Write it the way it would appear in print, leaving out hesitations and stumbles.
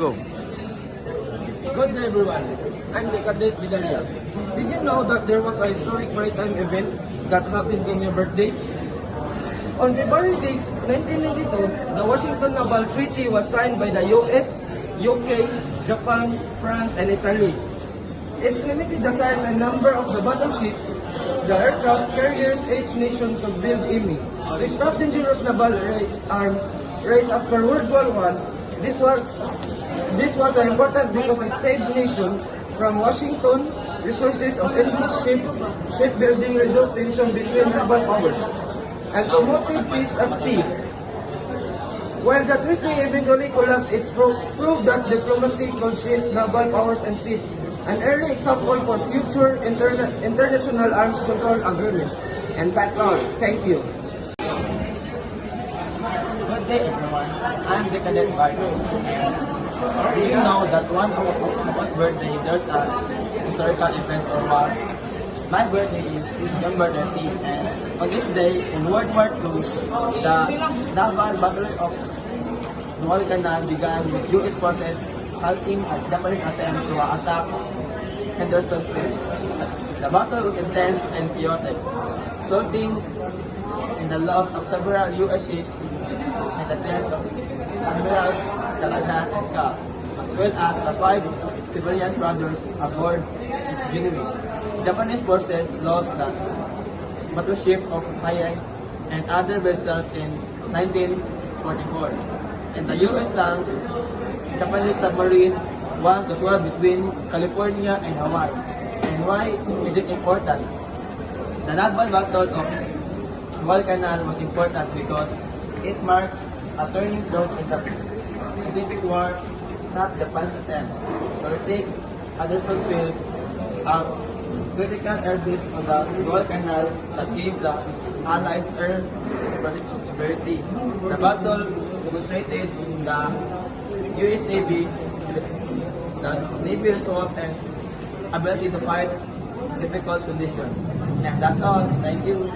go. Good day everyone, I'm the Cadet Vidalia. Did you know that there was a historic maritime event that happens on your birthday? On February 6, 1992, the Washington Naval Treaty was signed by the US, UK, Japan, France, and Italy. It limited the size and number of the battleships the aircraft carriers each nation could build aiming. To stop dangerous naval arms race after World War I, this was important because it saved the nation from Washington resources of enemy shipbuilding, reduced tension between naval powers, and promoted peace at sea. While the treaty eventually collapsed, it proved that diplomacy could shape naval powers and sea, an early example for future international arms control agreements. And that's all. Thank you. Good day everyone, I'm the Cadet Bardo. Do you know that one of us birthday there's a historical event or what? My birthday is November 13th, and on this day in World War II, the naval battle of Guadalcanal began with US forces halting a Japanese attempt to attack Hendersonville. The battle was intense and chaotic, resulting in the loss of several US ships and the death of Admirals Caladan and Scott, as well as the 5 civilian brothers aboard Genevieve. Japanese forces lost the battleship of Hayai and other vessels in 1944, and the US sank Japanese submarine was the war between California and Hawaii. And why is it important? The naval battle of Guadalcanal was important because it marked a turning point in the Pacific War. It's not Japan's attempt to retake Hendersonville, a critical air base on the Guadalcanal that gave the Allies air superiority. The battle demonstrated the US Navy, the Navy resolve and ability to fight difficult conditions. And that's all. Thank you.